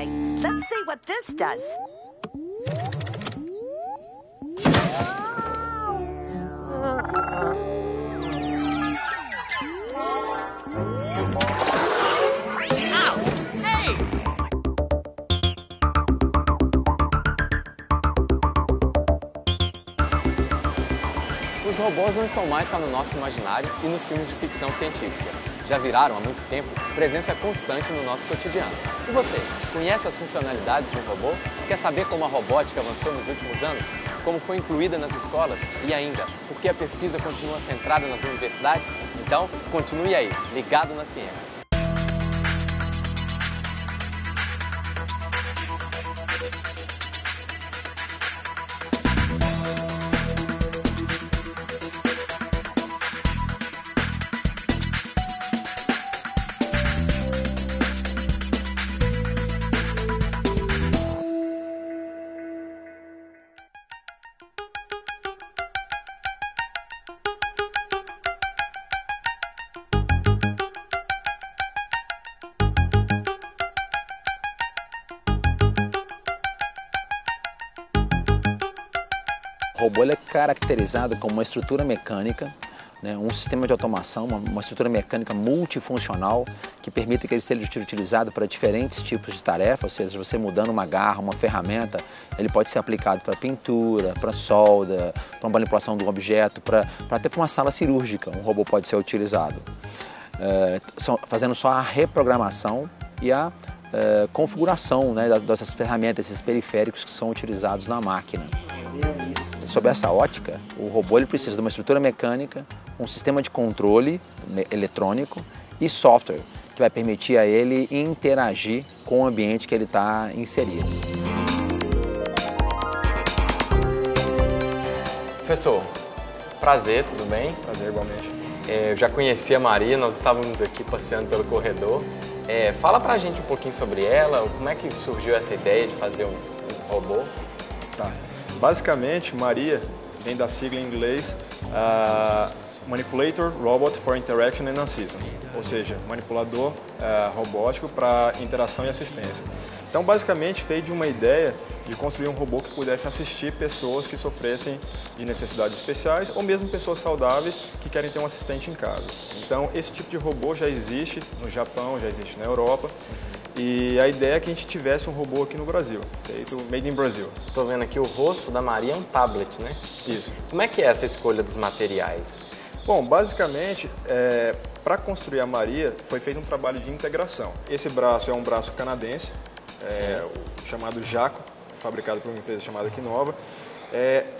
Okay, let's see what this does. Os robôs não estão mais só no nosso imaginário e nos filmes de ficção científica. Já viraram há muito tempo presença constante no nosso cotidiano. E você, conhece as funcionalidades de um robô? Quer saber como a robótica avançou nos últimos anos? Como foi incluída nas escolas? E ainda, por que a pesquisa continua centrada nas universidades? Então, continue aí, ligado na ciência. O robô ele é caracterizado como uma estrutura mecânica, né, um sistema de automação, uma estrutura mecânica multifuncional que permite que ele seja utilizado para diferentes tipos de tarefas, ou seja, você mudando uma garra, uma ferramenta, ele pode ser aplicado para pintura, para solda, para manipulação do objeto, até para uma sala cirúrgica, um robô pode ser utilizado. Fazendo só a reprogramação e a configuração, né, dessas ferramentas, esses periféricos que são utilizados na máquina. Sob essa ótica, o robô ele precisa de uma estrutura mecânica, um sistema de controle eletrônico e software, que vai permitir a ele interagir com o ambiente que ele está inserido. Professor, prazer, tudo bem? Prazer, igualmente. Eu já conheci a Maria, nós estávamos aqui passeando pelo corredor. Fala pra gente um pouquinho sobre ela, como é que surgiu essa ideia de fazer um robô? Tá. Basicamente, Maria vem da sigla em inglês Manipulator Robot for Interaction and Assistance, ou seja, manipulador robótico para interação e assistência. Então, basicamente, veio de uma ideia de construir um robô que pudesse assistir pessoas que sofressem de necessidades especiais ou mesmo pessoas saudáveis que querem ter um assistente em casa. Então, esse tipo de robô já existe no Japão, já existe na Europa. E a ideia é que a gente tivesse um robô aqui no Brasil, feito made in Brasil. Estou vendo aqui o rosto da Maria é um tablet, né? Isso. Como é que é essa escolha dos materiais? Bom, basicamente, para construir a Maria, foi feito um trabalho de integração. Esse braço é um braço canadense, o chamado Jaco, fabricado por uma empresa chamada Kinova.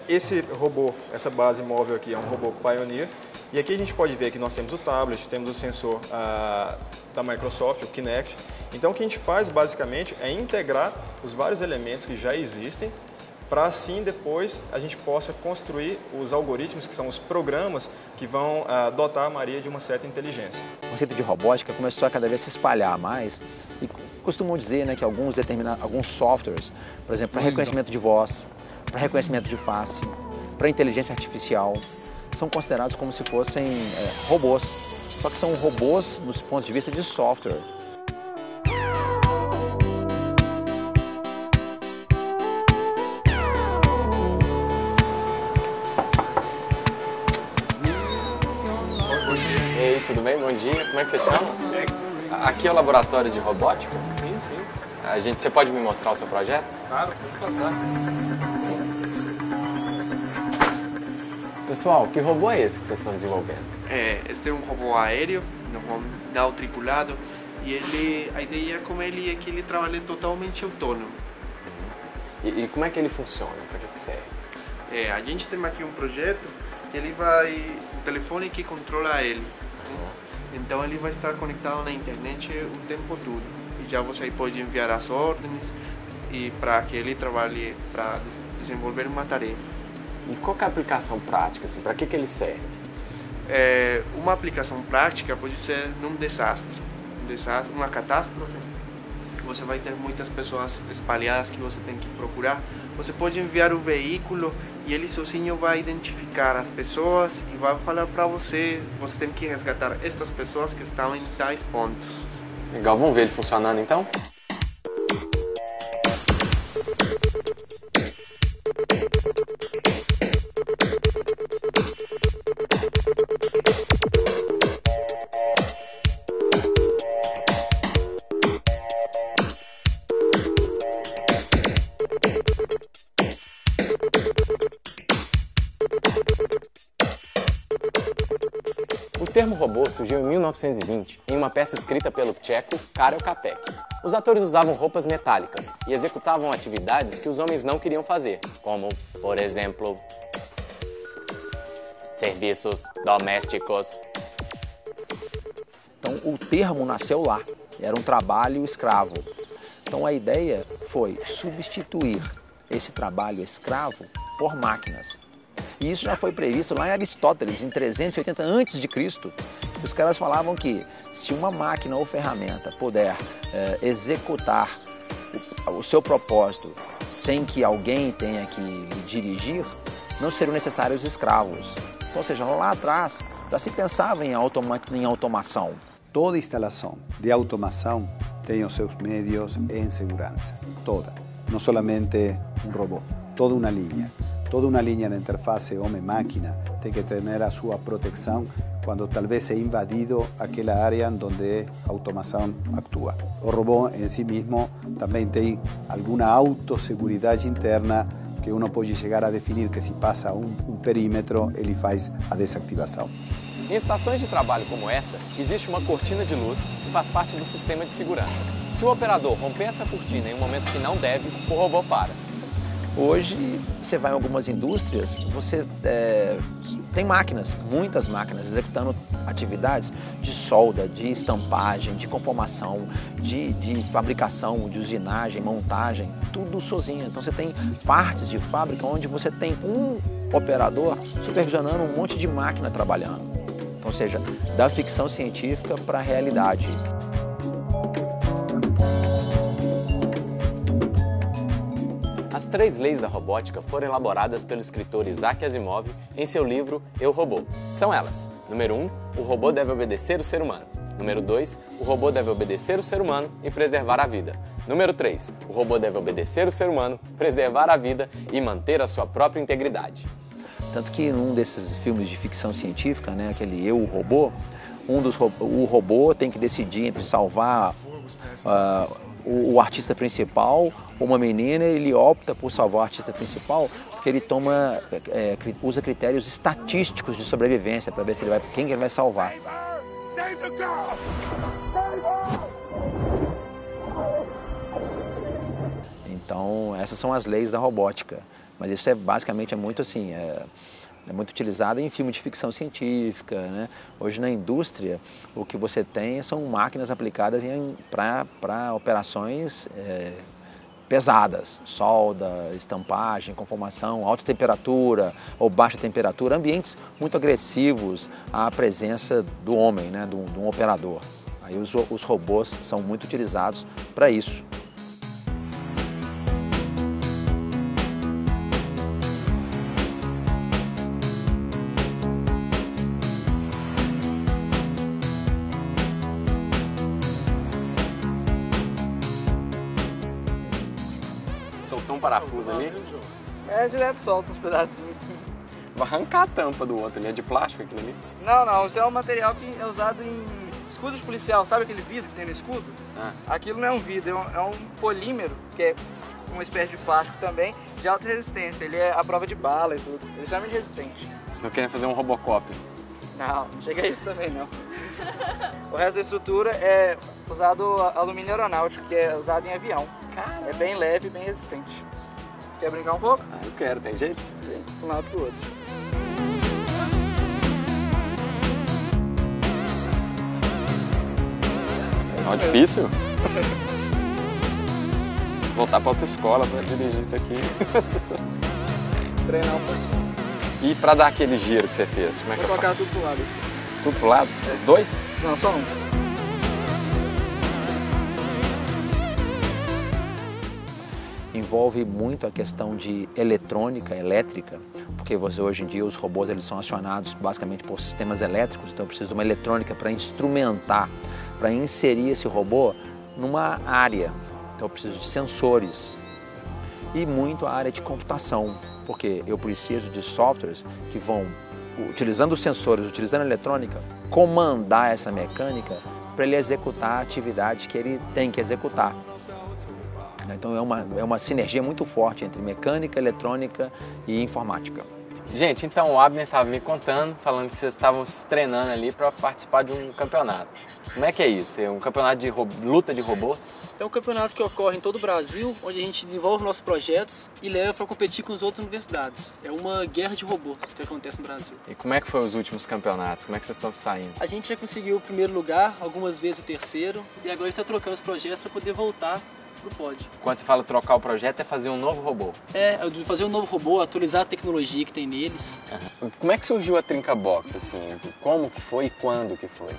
Esse robô, essa base móvel aqui, é um robô Pioneer. E aqui a gente pode ver que nós temos o tablet, temos o sensor da Microsoft, o Kinect. Então o que a gente faz basicamente é integrar os vários elementos que já existem para assim depois a gente possa construir os algoritmos, que são os programas que vão dotar a Maria de uma certa inteligência. O conceito de robótica começou a cada vez se espalhar mais e costumam dizer, né, que alguns softwares, por exemplo, para reconhecimento de voz, para reconhecimento de face, para inteligência artificial, são considerados como se fossem robôs, só que são robôs dos pontos de vista de software. Ei, tudo bem? Bom dia. Como é que você chama? Aqui é o laboratório de robótica? Sim, sim. Você pode me mostrar o seu projeto? Claro, pode passar. Pessoal, que robô é esse que vocês estão desenvolvendo? Este é um robô aéreo, não tripulado, e a ideia com ele é que ele trabalhe totalmente autônomo. E como é que ele funciona? Para que serve? A gente tem aqui um projeto que o telefone que controla ele. Então ele vai estar conectado na internet o tempo todo. E já você pode enviar as ordens e para que ele trabalhe para desenvolver uma tarefa. E qual que é a aplicação prática? Assim, para que ele serve? Uma aplicação prática pode ser num desastre, uma catástrofe. Você vai ter muitas pessoas espalhadas que você tem que procurar. Você pode enviar o veículo e ele sozinho vai identificar as pessoas e vai falar para você tem que resgatar estas pessoas que estão em tais pontos. Legal, vamos ver ele funcionando então? termo robô surgiu em 1920 em uma peça escrita pelo tcheco Karel Čapek. Os atores usavam roupas metálicas e executavam atividades que os homens não queriam fazer, como, por exemplo, serviços domésticos. Então o termo nasceu lá, era um trabalho escravo. Então a ideia foi substituir esse trabalho escravo por máquinas. E isso já foi previsto lá em Aristóteles, em 380 a.C. Os caras falavam que se uma máquina ou ferramenta puder executar o seu propósito sem que alguém tenha que lhe dirigir, não seriam necessários escravos. Então, ou seja, lá atrás já se pensava em automação. Toda instalação de automação tem os seus meios em segurança. Toda. Não somente um robô. Toda uma linha. Toda uma linha na interface homem-máquina tem que ter a sua proteção quando talvez é invadido aquela área onde a automação atua. O robô em si mesmo também tem alguma autosseguridade interna que uno pode chegar a definir que se passa um perímetro, ele faz a desativação. Em estações de trabalho como essa, existe uma cortina de luz que faz parte do sistema de segurança. Se o operador romper essa cortina em um momento que não deve, o robô para. Hoje, você vai em algumas indústrias, você tem máquinas, muitas máquinas, executando atividades de solda, de estampagem, de conformação, de fabricação, de usinagem, montagem, tudo sozinho. Então você tem partes de fábrica onde você tem um operador supervisionando um monte de máquina trabalhando. Então, ou seja, da ficção científica para a realidade. As 3 leis da robótica foram elaboradas pelo escritor Isaac Asimov em seu livro Eu, Robô. São elas: número 1, o robô deve obedecer o ser humano. Número 2, o robô deve obedecer o ser humano e preservar a vida. Número 3, o robô deve obedecer o ser humano, preservar a vida e manter a sua própria integridade. Tanto que num desses filmes de ficção científica, né, aquele Eu, o Robô, o robô tem que decidir entre salvar o artista principal ou uma menina. Ele opta por salvar o artista principal porque ele usa critérios estatísticos de sobrevivência para ver se quem ele vai salvar. Então essas são as leis da robótica, mas isso basicamente muito assim, é muito utilizado em filme de ficção científica, né? Hoje na indústria o que você tem são máquinas aplicadas para operações pesadas, solda, estampagem, conformação, alta temperatura ou baixa temperatura, ambientes muito agressivos à presença do homem, né? de um operador. Aí os robôs são muito utilizados para isso. Soltou um parafuso ali, Direto solta uns pedacinhos. vai arrancar a tampa do outro ali. É de plástico aquilo ali? Não, isso é um material que é usado em escudos policial. Sabe aquele vidro que tem no escudo? Aquilo não é um vidro, é um polímero, que é uma espécie de plástico também, de alta resistência. Ele é à prova de bala e tudo. Ele é extremamente resistente. Vocês não querem fazer um Robocop? Não chega a isso também não. O resto da estrutura é usado alumínio aeronáutico, que é usado em avião. Caramba. É bem leve e bem resistente. Quer brincar um pouco? Eu quero, tem jeito? De um lado pro outro. Ó, difícil. Voltar pra autoescola pra dirigir isso aqui. Treinar um pouquinho. E pra dar aquele giro que você fez, como é que Vou eu colocar faço? tudo pro lado. Tudo pro lado? Os dois? Não, só um. Envolve muito a questão de eletrônica, elétrica, porque hoje em dia os robôs eles são acionados basicamente por sistemas elétricos, então eu preciso de uma eletrônica para instrumentar, para inserir esse robô numa área. Então eu preciso de sensores e muito a área de computação, porque eu preciso de softwares que vão, utilizando os sensores, utilizando a eletrônica, comandar essa mecânica para ele executar a atividade que ele tem que executar. Então é uma sinergia muito forte entre mecânica, eletrônica e informática. Gente, então o Abner estava me contando, falando que vocês estavam se treinando ali para participar de um campeonato. Como é que é isso? É um campeonato de luta de robôs? É um campeonato que ocorre em todo o Brasil, onde a gente desenvolve nossos projetos e leva para competir com as outras universidades. É uma guerra de robôs que acontece no Brasil. E como é que foi os últimos campeonatos? Como é que vocês estão saindo? A gente já conseguiu o primeiro lugar, algumas vezes o terceiro, e agora está trocando os projetos para poder voltar pro pódio. Quando você fala trocar o projeto, é fazer um novo robô? É fazer um novo robô, atualizar a tecnologia que tem neles. Uhum. Como é que surgiu a Trinca Box, assim? Como que foi e quando que foi?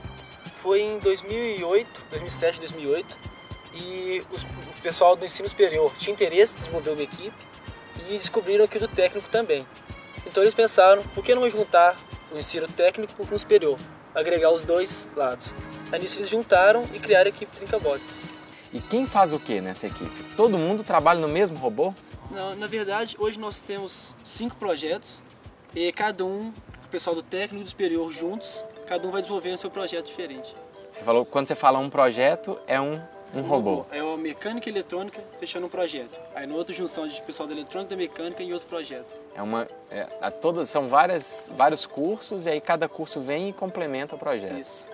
Foi em 2007, 2008, e o pessoal do ensino superior tinha interesse em desenvolver uma equipe e descobriram que o do técnico também. Então eles pensaram, por que não juntar o ensino técnico com o superior? Agregar os dois lados. Aí nisso eles juntaram e criaram a equipe Trinca Box. E quem faz o que nessa equipe? Todo mundo trabalha no mesmo robô? Não, na verdade, hoje nós temos 5 projetos e cada um, o pessoal do técnico e do superior juntos, cada um vai desenvolver o seu projeto diferente. Você falou, quando você fala um projeto, é um robô. É a mecânica e eletrônica fechando um projeto. Aí no outro junção de pessoal da eletrônica, da mecânica e outro projeto. São vários cursos e aí cada curso vem e complementa o projeto. Isso.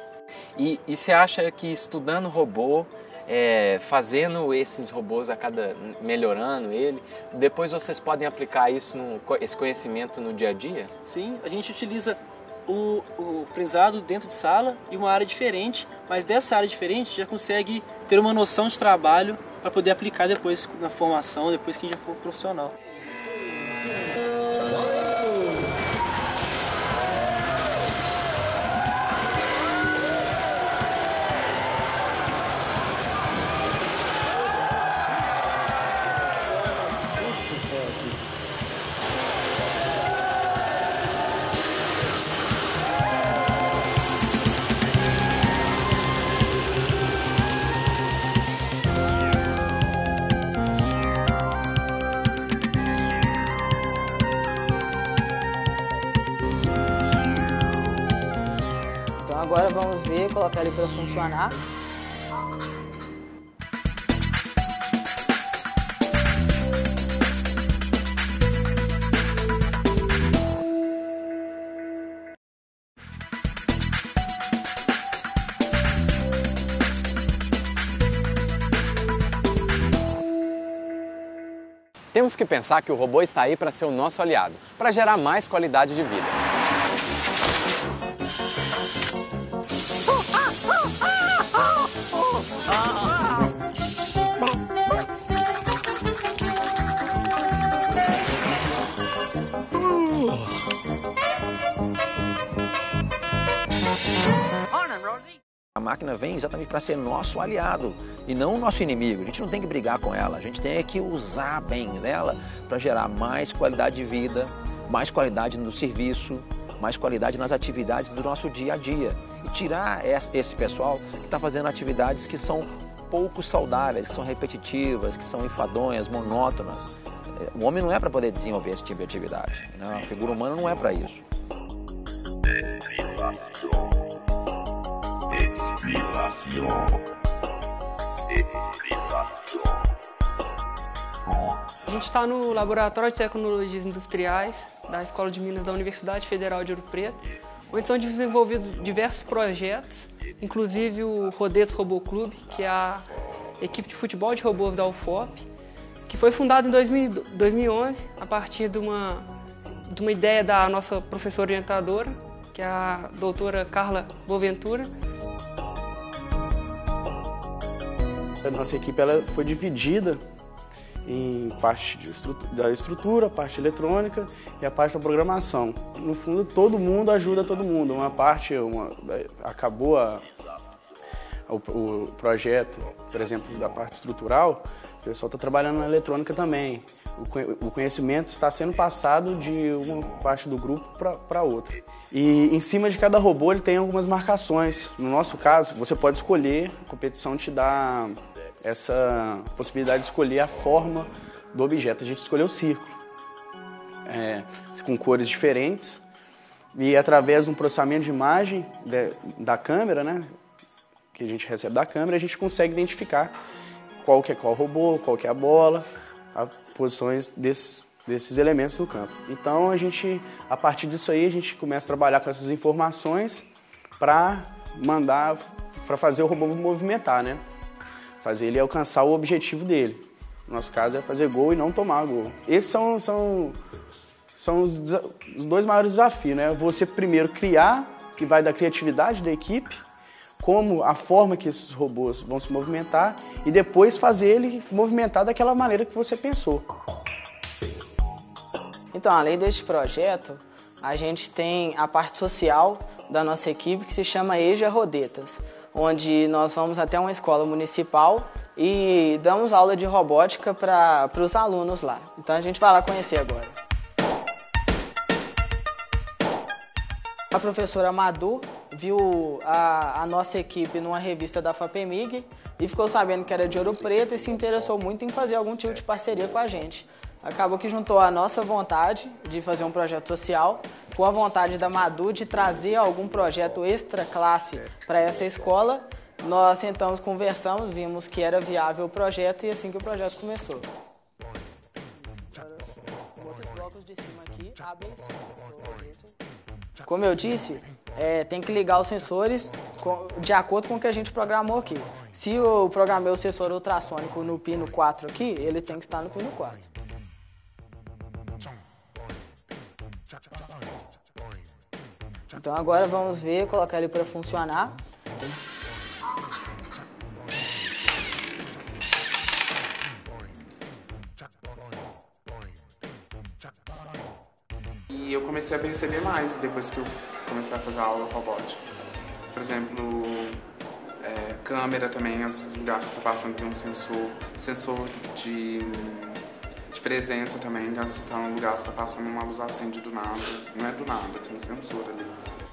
E você acha que estudando robô, fazendo esses robôs melhorando ele, depois vocês podem aplicar esse conhecimento no dia a dia? Sim, a gente utiliza o aprendizado dentro de sala e uma área diferente, mas dessa área diferente já consegue ter uma noção de trabalho para poder aplicar depois na formação, depois que já for profissional. Agora vamos ver, colocar ele para funcionar. Temos que pensar que o robô está aí para ser o nosso aliado, para gerar mais qualidade de vida. A máquina vem exatamente para ser nosso aliado e não nosso inimigo. A gente não tem que brigar com ela, a gente tem que usar bem dela para gerar mais qualidade de vida, mais qualidade no serviço, mais qualidade nas atividades do nosso dia a dia. E tirar esse pessoal que está fazendo atividades que são pouco saudáveis, que são repetitivas, que são enfadonhas, monótonas. O homem não é para poder desenvolver esse tipo de atividade, né? A figura humana não é para isso. A gente está no Laboratório de Tecnologias Industriais da Escola de Minas da Universidade Federal de Ouro Preto, onde são desenvolvidos diversos projetos, inclusive o Rodez Robô Clube, que é a equipe de futebol de robôs da UFOP, que foi fundado em 2011 a partir de uma ideia da nossa professora orientadora, que é a doutora Carla Boaventura. A nossa equipe ela foi dividida em parte da estrutura, parte eletrônica e a parte da programação. No fundo, todo mundo ajuda todo mundo. Acabou o projeto, por exemplo, da parte estrutural, o pessoal está trabalhando na eletrônica também. O conhecimento está sendo passado de uma parte do grupo para outra. E em cima de cada robô ele tem algumas marcações. No nosso caso, você pode escolher, a competição te dá essa possibilidade de escolher a forma do objeto. A gente escolheu o círculo, com cores diferentes, e através de um processamento de imagem da câmera, né, que a gente recebe da câmera, a gente consegue identificar qual que é qual robô, qual que é a bola, as posições desses elementos no campo. Então, a partir disso aí, a gente começa a trabalhar com essas informações para fazer o robô movimentar, né? Fazer ele alcançar o objetivo dele. No nosso caso, é fazer gol e não tomar gol. Esses são os dois maiores desafios, né? Você primeiro criar, que vai da criatividade da equipe, como a forma que esses robôs vão se movimentar, e depois fazer ele movimentar daquela maneira que você pensou. Então, além deste projeto, a gente tem a parte social da nossa equipe que se chama EJA Rodetas, onde nós vamos até uma escola municipal e damos aula de robótica para os alunos lá. Então a gente vai lá conhecer agora. A professora Madu viu a nossa equipe numa revista da FAPEMIG e ficou sabendo que era de Ouro Preto e se interessou muito em fazer algum tipo de parceria com a gente. Acabou que juntou a nossa vontade de fazer um projeto social com a vontade da Madu de trazer algum projeto extra classe para essa escola. Nós sentamos, conversamos, vimos que era viável o projeto e assim que o projeto começou. Outros blocos de cima aqui, A, B e C. Como eu disse, tem que ligar os sensores de acordo com o que a gente programou aqui. Se eu programei o sensor ultrassônico no pino 4 aqui, ele tem que estar no pino 4. Então agora vamos ver, colocar ele para funcionar. E eu comecei a perceber mais depois que eu comecei a fazer aula robótica. Por exemplo, câmera também, os lugares que está passando tem um sensor de presença também, então você está num lugar que está passando uma luz acende do nada, não é do nada, tem um sensor ali.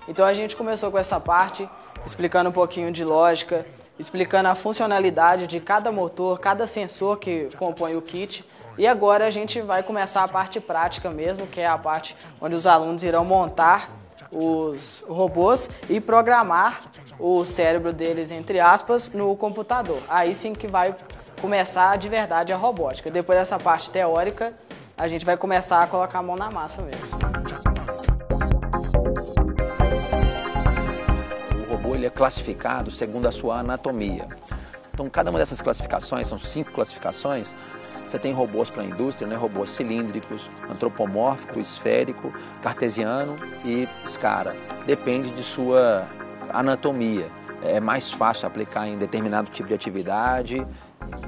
Então a gente começou com essa parte, explicando um pouquinho de lógica, explicando a funcionalidade de cada motor, cada sensor que compõe o kit. E agora a gente vai começar a parte prática mesmo, que é a parte onde os alunos irão montar os robôs e programar o cérebro deles, entre aspas, no computador. Aí sim que vai começar de verdade a robótica. Depois dessa parte teórica, a gente vai começar a colocar a mão na massa mesmo. O robô ele é classificado segundo a sua anatomia. Então, cada uma dessas classificações, são 5 classificações. Você tem robôs para a indústria, né? Robôs cilíndricos, antropomórfico, esférico, cartesiano e escara. Depende de sua anatomia. É mais fácil aplicar em determinado tipo de atividade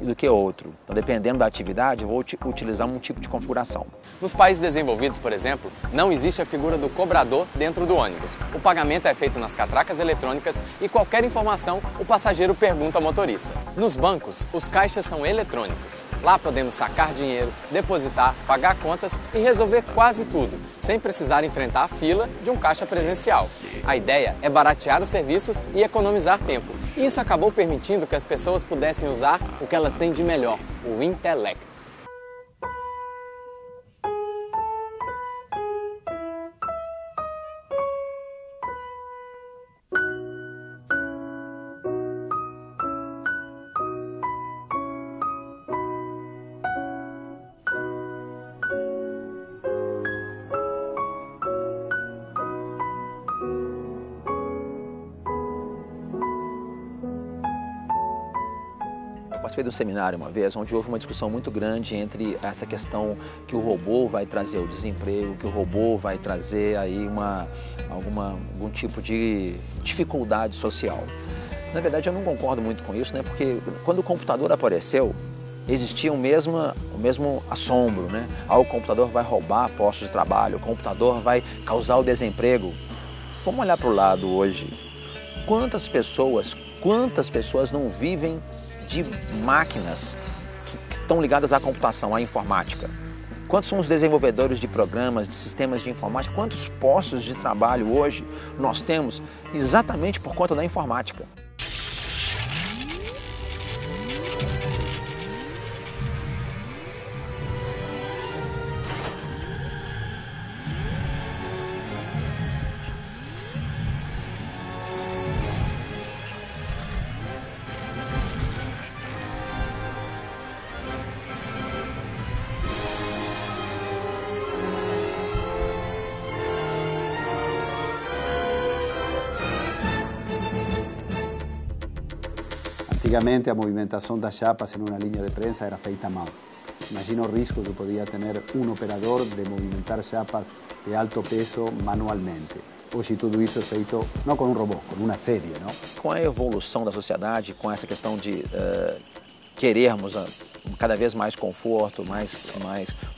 do que outro. Então, dependendo da atividade, eu vou utilizar um tipo de configuração. Nos países desenvolvidos, por exemplo, não existe a figura do cobrador dentro do ônibus. O pagamento é feito nas catracas eletrônicas e qualquer informação o passageiro pergunta ao motorista. Nos bancos, os caixas são eletrônicos. Lá podemos sacar dinheiro, depositar, pagar contas e resolver quase tudo, sem precisar enfrentar a fila de um caixa presencial. A ideia é baratear os serviços e economizar tempo. E isso acabou permitindo que as pessoas pudessem usar o que elas têm de melhor, o intelecto. Eu participei de um seminário uma vez, onde houve uma discussão muito grande entre essa questão que o robô vai trazer o desemprego, que o robô vai trazer aí algum tipo de dificuldade social. Na verdade, eu não concordo muito com isso, né? Porque quando o computador apareceu, existia o mesmo assombro, né? O computador vai roubar postos de trabalho, o computador vai causar o desemprego. Vamos olhar para o lado hoje. Quantas pessoas não vivem de máquinas que estão ligadas à computação, à informática? Quantos são os desenvolvedores de programas, de sistemas de informática? Quantos postos de trabalho hoje nós temos exatamente por conta da informática? Antigamente a movimentação das chapas em uma linha de prensa era feita à mão. Imagina o risco que podia ter um operador de movimentar chapas de alto peso manualmente. Hoje tudo isso é feito não com um robô, com uma série, não? Com a evolução da sociedade, com essa questão de querermos cada vez mais conforto, mais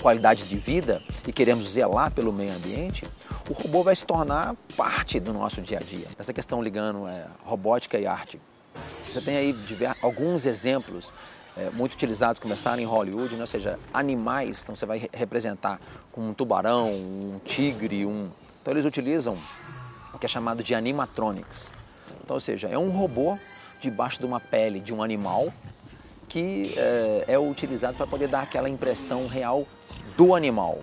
qualidade de vida e queremos zelar pelo meio ambiente, o robô vai se tornar parte do nosso dia a dia. Essa questão ligando robótica e arte. Você tem aí alguns exemplos muito utilizados, começaram em Hollywood, né? Ou seja, animais, então você vai representar com um tubarão, um tigre, Então eles utilizam o que é chamado de animatronics. Então, ou seja, é um robô debaixo de uma pele de um animal que é utilizado para poder dar aquela impressão real do animal.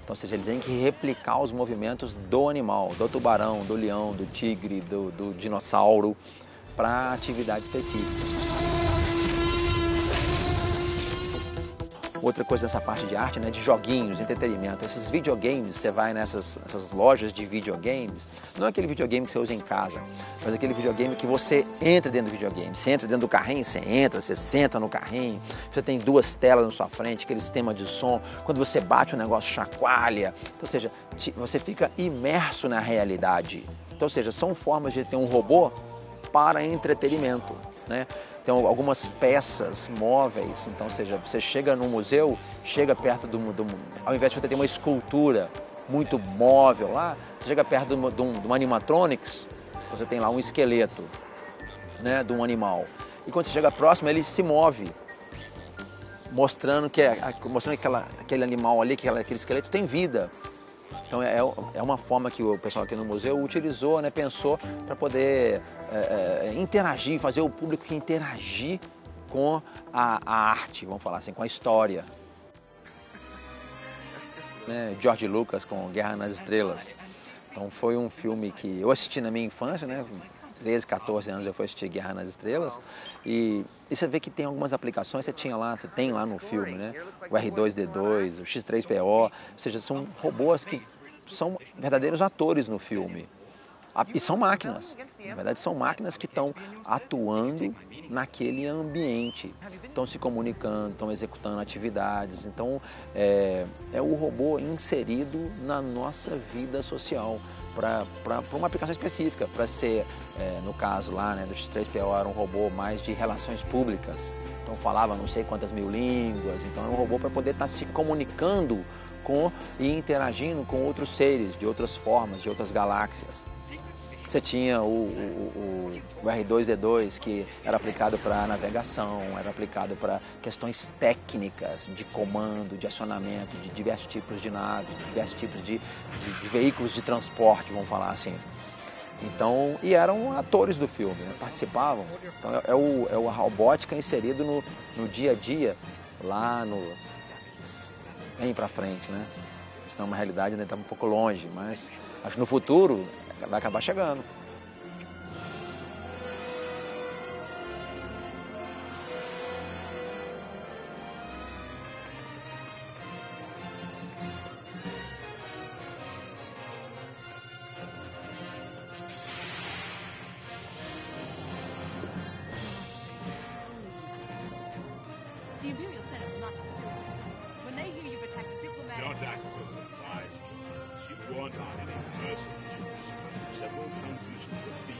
Então, ou seja, eles têm que replicar os movimentos do animal, do tubarão, do leão, do tigre, do dinossauro, para atividade específica. Outra coisa nessa parte de arte, né, de joguinhos, entretenimento. Esses videogames, você vai nessas lojas de videogames, não é aquele videogame que você usa em casa, mas aquele videogame que você entra dentro do videogame. Você entra dentro do carrinho, você entra, você senta no carrinho, você tem duas telas na sua frente, aquele sistema de som, quando você bate o negócio chacoalha. Então, ou seja, você fica imerso na realidade. Então, ou seja, são formas de ter um robô para entretenimento, né? Tem algumas peças móveis, então, ou seja, você chega no museu, chega perto ao invés de você ter uma escultura muito móvel lá, você chega perto de um animatronics, você tem lá um esqueleto, né, de um animal. E quando você chega próximo, ele se move, mostrando que aquele animal ali, aquele esqueleto tem vida. Então é uma forma que o pessoal aqui no museu utilizou, né, pensou para poder interagir, fazer o público interagir com a arte, vamos falar assim, com a história. Né, George Lucas com Guerra nas Estrelas. Então foi um filme que eu assisti na minha infância, né, 13, 14 anos eu fui assistir Guerra nas Estrelas, e você vê que tem algumas aplicações, você tem lá no filme, né, o R2-D2, o X3PO, ou seja, são robôs que são verdadeiros atores no filme. E são máquinas, na verdade são máquinas que estão atuando naquele ambiente, estão se comunicando, estão executando atividades. Então é o robô inserido na nossa vida social para uma aplicação específica, para ser, no caso lá, né, do X3PO era um robô mais de relações públicas, então falava não sei quantas mil línguas, então era um robô para poder estar se comunicando e interagindo com outros seres, de outras formas, de outras galáxias. Você tinha o R2-D2, que era aplicado para navegação, era aplicado para questões técnicas de comando, de acionamento, de diversos tipos de naves, de diversos tipos de veículos de transporte, vamos falar assim. Então, e eram atores do filme, né? Participavam. Então é a robótica inserido no dia a dia, lá bem para frente, né? Isso não é uma realidade, ainda está um pouco longe, mas acho que no futuro vai acabar chegando. The Imperial Senate will not just do this. When they hear you've attacked a diplomat... Not access advised. She warned on any mercenaries. Several transmissions of